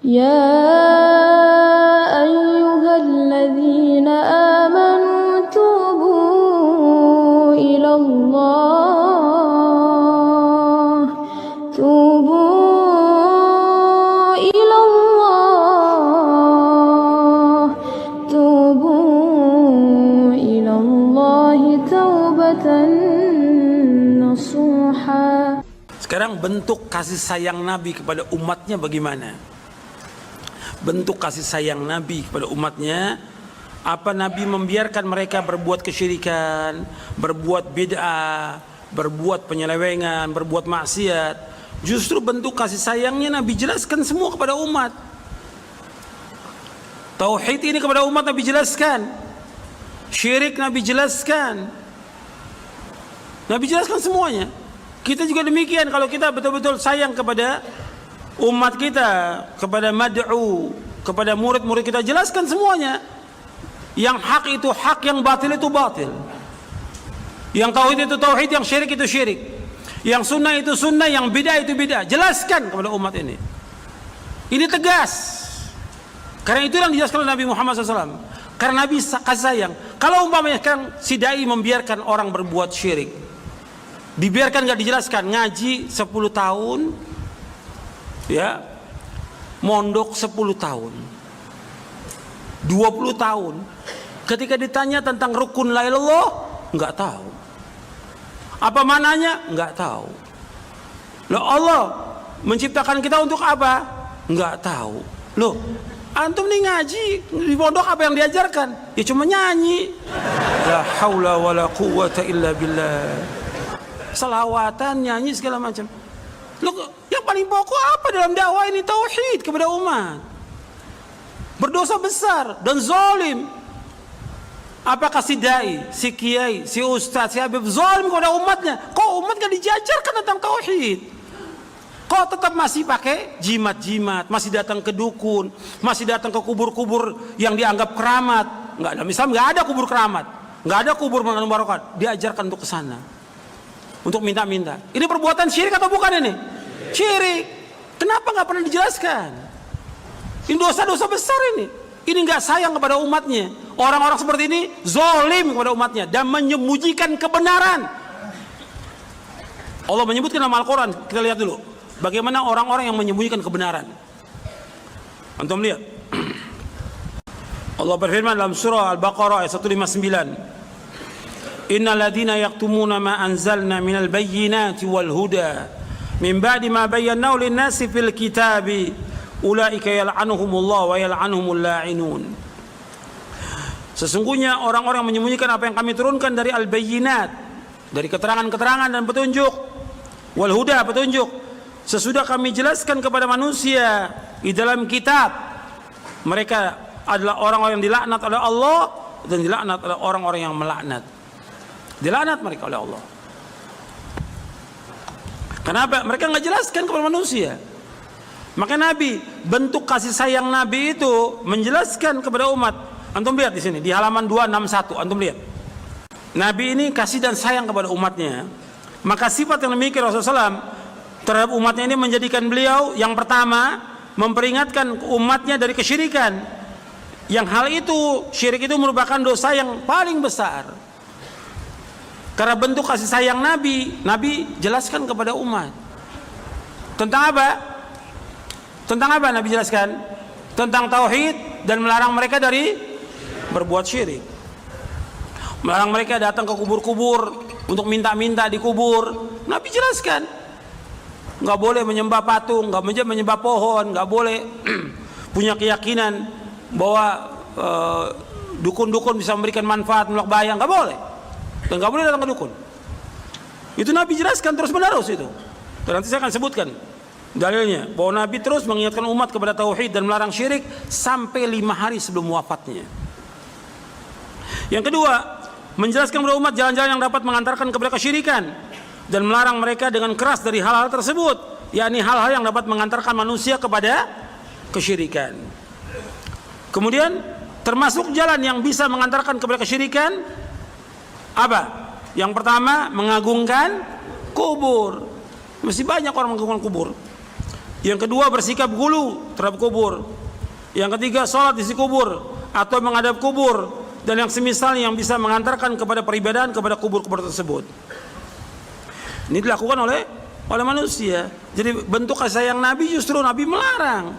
يا أيها الذين آمنوا توبوا إلى الله توبوا إلى الله توبوا إلى الله توبة نصوحا. Sekarang bentuk kasih sayang Nabi kepada umatnya bagaimana? Bentuk kasih sayang Nabi kepada umatnya, apa Nabi membiarkan mereka berbuat kesyirikan, berbuat bid'ah, berbuat penyelewengan, berbuat maksiat? Justru bentuk kasih sayangnya Nabi jelaskan semua kepada umat. Tauhid ini kepada umat Nabi jelaskan, syirik Nabi jelaskan, Nabi jelaskan semuanya. Kita juga demikian, kalau kita betul-betul sayang kepada umat kita, kepada mad'u, kepada murid-murid kita, jelaskan semuanya. Yang hak itu hak, yang batil itu batil. Yang tauhid itu tauhid, yang syirik itu syirik. Yang sunnah itu sunnah, yang bid'ah itu bid'ah. Jelaskan kepada umat ini. Ini tegas. Karena itu yang dijelaskan oleh Nabi Muhammad SAW. Karena Nabi kasih sayang. Kalau umpamanya kan si dai membiarkan orang berbuat syirik, dibiarkan, gak dijelaskan, ngaji 10 tahun, ya, mondok 10 tahun, 20 tahun, ketika ditanya tentang rukun la ilallah, nggak tahu. Apa mananya? Nggak tahu. Loh, Allah menciptakan kita untuk apa? Nggak tahu. Loh, antum nih ngaji di pondok, apa yang diajarkan? Ya cuma nyanyi. La haula wala quwwata illa billah. Selawatan, nyanyi segala macam. Loh, yang paling pokok apa dalam dakwah ini? Tauhid kepada umat. Berdosa besar dan zalim. Apakah si dai, si kiai, si ustaz, si habib zalim kepada umatnya? Kok umat gak dijajarkan tentang tauhid? Kok tetap masih pakai jimat-jimat, masih datang ke dukun, masih datang ke kubur-kubur yang dianggap keramat? Enggak, dalam Islam enggak ada kubur keramat, enggak ada kubur mengandung barokah. Diajarkan untuk ke sana, untuk minta-minta. Ini perbuatan syirik atau bukan ini? Syirik. Kenapa nggak pernah dijelaskan? Ini dosa-dosa besar ini. Ini nggak sayang kepada umatnya. Orang-orang seperti ini zalim kepada umatnya dan menyembunyikan kebenaran. Allah menyebutkan dalam Al-Quran. Kita lihat dulu bagaimana orang-orang yang menyembunyikan kebenaran. Antum lihat. Allah berfirman dalam surah Al-Baqarah ayat 159. Innal ladzina yaktumuna ma anzalna minal bayyinati wal huda min ba'di ma bayyanahu lin-nasi fil kitabi ulaika yal'anuhumullah wa yal'anuhumul la'inun. Sesungguhnya orang-orang menyembunyikan apa yang kami turunkan dari al-bayyinat, dari keterangan-keterangan dan petunjuk, wal huda, petunjuk, sesudah kami jelaskan kepada manusia di dalam kitab, mereka adalah orang-orang yang dilaknat oleh Allah dan dilaknat oleh orang-orang yang melaknat. Dilaknat mereka oleh Allah. Kenapa? Mereka nggak jelaskan kepada manusia. Maka Nabi, bentuk kasih sayang Nabi itu menjelaskan kepada umat. Antum lihat di sini di halaman 261. Antum lihat. Nabi ini kasih dan sayang kepada umatnya. Maka sifat yang demikian Rasulullah SAW terhadap umatnya ini menjadikan beliau yang pertama memperingatkan umatnya dari kesyirikan. Yang hal itu, syirik itu merupakan dosa yang paling besar. Karena bentuk kasih sayang Nabi, Nabi jelaskan kepada umat. Tentang apa? Tentang apa Nabi jelaskan? Tentang tauhid dan melarang mereka dari berbuat syirik. Melarang mereka datang ke kubur-kubur untuk minta-minta di kubur. Nabi jelaskan. Nggak boleh menyembah patung, nggak boleh menyembah pohon, nggak boleh punya keyakinan bahwa dukun-dukun bisa memberikan manfaat, menolak bahaya, nggak boleh. Dan nggak boleh datang ke dukun. Itu Nabi jelaskan terus menerus itu. Dan nanti saya akan sebutkan dalilnya bahwa Nabi terus mengingatkan umat kepada tauhid dan melarang syirik sampai 5 hari sebelum wafatnya. Yang kedua, menjelaskan kepada umat jalan-jalan yang dapat mengantarkan kepada kesyirikan dan melarang mereka dengan keras dari hal-hal tersebut, yakni hal-hal yang dapat mengantarkan manusia kepada kesyirikan. Kemudian termasuk jalan yang bisa mengantarkan kepada kesyirikan apa? Yang pertama, mengagungkan kubur. Masih banyak orang mengagungkan kubur. Yang kedua, bersikap gulu terhadap kubur. Yang ketiga, sholat di sisi kubur atau menghadap kubur dan yang semisalnya yang bisa mengantarkan kepada peribadahan kepada kubur-kubur tersebut. Ini dilakukan oleh manusia. Jadi bentuk kasih sayang Nabi justru Nabi melarang.